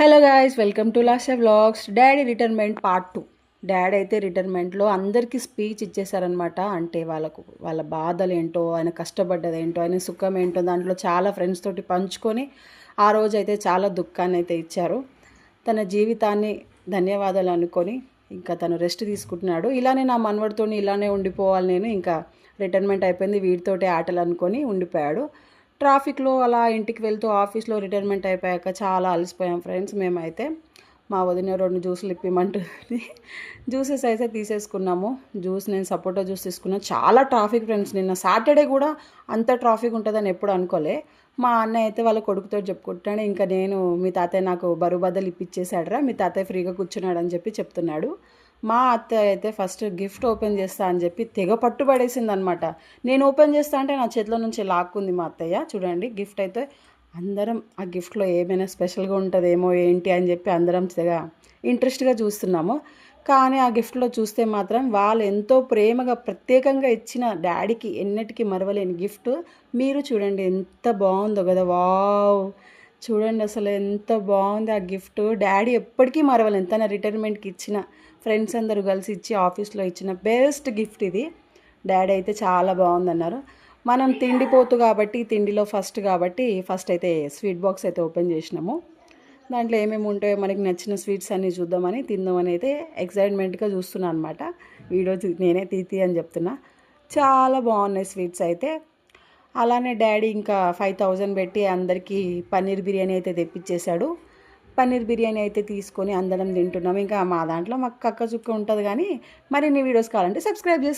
Hello guys, welcome to last vlogs. Daddy retirement part 2. Daddy అయితే రిటైర్మెంట్లో అందరికీ speech ఇచ్చేసారనమాట. అంటే వాళ్ళ బాధలు ఏంటో, ఆయన కష్టపడ్డది ఏంటో, ఆయన సుఖం ఏంటో దాంట్లో చాలా ఫ్రెండ్స్ తోటి పంచుకొని ఆ రోజు అయితే చాలా దుఃఖాన్ని అయితే ఇచ్చారు. తన జీవితాన్ని ధన్యవాదాలు అనుకొని ఇంకా తను రెస్ట్ తీసుకుంటున్నాడు. ఇలానే నా మనవడితో ఇలానే ఉండిపోవాలి, నేను ఇంకా రిటైర్మెంట్ అయిపోయింది వీటితోటి ఆటలు అనుకొని ఉండిపోయాడు. ట్రాఫిక్లో అలా ఇంటికి వెళ్తూ ఆఫీస్లో రిటైర్మెంట్ అయిపోయాక చాలా అలసిపోయాం ఫ్రెండ్స్. మేమైతే మా వదిన 2 జ్యూసులు ఇప్పిమంటుంది. జ్యూసెస్ అయితే తీసేసుకున్నాము. నేను సపోటా జ్యూస్ తీసుకున్నాను. చాలా ట్రాఫిక్ ఫ్రెండ్స్. నిన్న సాటర్డే కూడా అంత ట్రాఫిక్ ఉంటుందని ఎప్పుడు అనుకోలే. మా అన్నయ్య అయితే వాళ్ళ కొడుకుతో చెప్పుకుంటున్నాడు. ఇంకా నేను మీ తాతయ్య నాకు బరువు బద్దలు ఇప్పించేశాడరా, మీ తాతయ్య ఫ్రీగా కూర్చున్నాడు అని చెప్పి చెప్తున్నాడు. మా అత్తయ్య అయితే ఫస్ట్ గిఫ్ట్ ఓపెన్ చేస్తా అని చెప్పి తెగ పట్టుబడేసింది అనమాట. నేను ఓపెన్ చేస్తా అంటే నా చేతిలో నుంచి లాక్కుంది మా అత్తయ్య. చూడండి, గిఫ్ట్ అయితే అందరం ఆ గిఫ్ట్లో ఏమైనా స్పెషల్గా ఉంటుందేమో ఏంటి అని చెప్పి అందరం తెగ ఇంట్రెస్ట్గా చూస్తున్నాము. కానీ ఆ గిఫ్ట్లో చూస్తే మాత్రం వాళ్ళు ఎంతో ప్రేమగా ప్రత్యేకంగా ఇచ్చిన డాడీకి ఎన్నటికీ మరవలేని గిఫ్ట్. మీరు చూడండి ఎంత బాగుందో కదా, వావ్! చూడండి అసలు ఎంత బాగుంది ఆ గిఫ్ట్. డాడీ ఎప్పటికీ మరవలేను. తన రిటైర్మెంట్కి ఇచ్చిన ఫ్రెండ్స్ అందరూ కలిసి ఇచ్చి ఆఫీస్లో ఇచ్చిన బెస్ట్ గిఫ్ట్ ఇది. డాడీ అయితే చాలా బాగుందన్నారు. మనం తిండిపోతు కాబట్టి తిండిలో ఫస్ట్ అయితే స్వీట్ బాక్స్ అయితే ఓపెన్ చేసినాము. దాంట్లో ఏమేమి ఉంటాయో మనకి నచ్చిన స్వీట్స్ అన్నీ చూద్దామని తిందామని అయితే ఎక్సైట్మెంట్గా చూస్తున్నాను అనమాట. వీడియో నేనే తీతి అని చెప్తున్నా. చాలా బాగున్నాయి స్వీట్స్ అయితే. అలానే డాడీ ఇంకా 5000 పెట్టి అందరికీ పన్నీర్ బిర్యానీ అయితే తెప్పించేశాడు. పన్నీర్ బిర్యానీ అయితే తీసుకొని అందరం తింటున్నాం. ఇంకా మా దాంట్లో మాకు కక్క చుక్క ఉంటుంది. కానీ మరిన్ని వీడియోస్ కావాలంటే సబ్స్క్రైబ్ చేసుకోండి.